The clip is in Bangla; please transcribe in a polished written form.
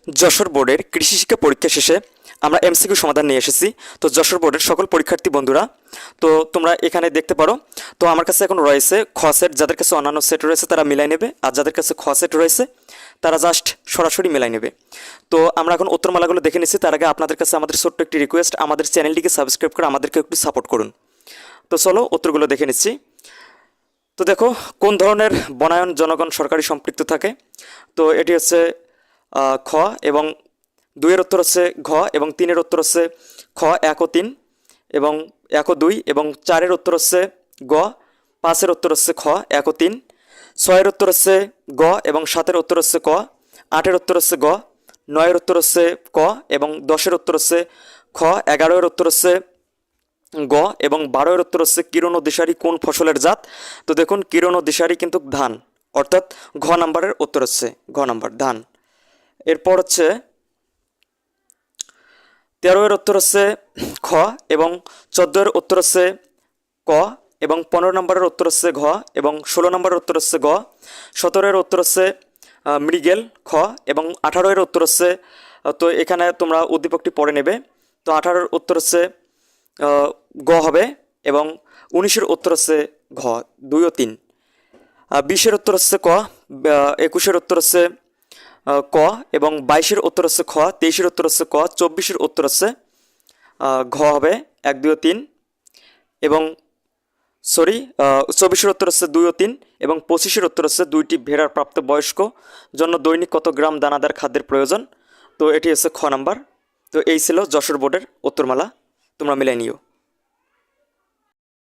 যশোর বোর্ডের কৃষি শিক্ষা পরীক্ষা শেষে আমরা এমসিকিউ সমাধান নিয়ে এসেছি। তো যশোর বোর্ডের সকল পরীক্ষার্থী বন্ধুরা, তো তোমরা এখানে দেখতে পারো। তো আমার কাছে এখন রয়েছে খ সেট, যাদের কাছে অন্যান্য সেট রয়েছে তারা মিলাই নেবে, আর যাদের কাছে খ সেট রয়েছে তারা জাস্ট সরাসরি মিলাই নেবে। তো আমরা এখন উত্তরমালাগুলো দেখে নিচ্ছি। তার আগে আপনাদের কাছে আমাদের ছোট্ট একটি রিকোয়েস্ট, আমাদের চ্যানেলটিকে সাবস্ক্রাইব করে আমাদেরকে একটু সাপোর্ট করুন। তো চলো উত্তরগুলো দেখে নিচ্ছি। তো দেখো, কোন ধরনের বনায়ন জনগণ সরকারি সম্পৃক্ত থাকে? তো এটি হচ্ছে খ, এবং 2-এর উত্তর হচ্ছে ঘ, এবং 3-এর উত্তর হচ্ছে খ 1 ও 3, এবং 1 ও 2, এবং 4-এর উত্তর হচ্ছে গ, 5-এর উত্তর হচ্ছে খ 1 ও 3, 6-এর উত্তর হচ্ছে গ, এবং 7-এর উত্তর হচ্ছে ক, 8-এর উত্তর হচ্ছে গ, 9-এর উত্তর হচ্ছে ক, এবং 10-এর উত্তর হচ্ছে খ, 11-এর উত্তর হচ্ছে গ, এবং 12-এর উত্তর হচ্ছে কিরণ ও দিশারি কোন ফসলের জাত? তো দেখুন, কিরণ ও দিশারি কিন্তু ধান, অর্থাৎ ঘ নাম্বারের উত্তর হচ্ছে ঘ নাম্বার ধান। এরপর হচ্ছে 13-এর উত্তর হচ্ছে খ, এবং 14-এর উত্তর হচ্ছে ক, এবং 15 নম্বরের উত্তর হচ্ছে ঘ, এবং 16 নম্বরের উত্তর হচ্ছে গ, 17-এর উত্তর হচ্ছে মৃগেল খ, এবং 18-এর উত্তর হচ্ছে তো এখানে তোমরা উদ্দীপকটি পড়ে নেবে। তো 18-এর উত্তর হচ্ছে গ হবে, এবং 19-এর উত্তর হচ্ছে ঘ 2 ও 3, 20-এর উত্তর হচ্ছে ক, 21-এর উত্তর হচ্ছে ক, এবং 22-এর উত্তর হচ্ছে খ, 23-এর উত্তর হচ্ছে ক, 24-এর উত্তর হচ্ছে ঘ হবে 1, 2 ও 3, এবং 24-এর উত্তর হচ্ছে 2 ও 3, এবং 25-এর উত্তর হচ্ছে 2টি ভেড়ার প্রাপ্তবয়স্ক জন্য দৈনিক কত গ্রাম দানাদার খাদ্যের প্রয়োজন? তো এটি হচ্ছে খ নাম্বার। তো এই ছিল যশোর বোর্ডের উত্তরমালা, তোমরা মিলাই নিও।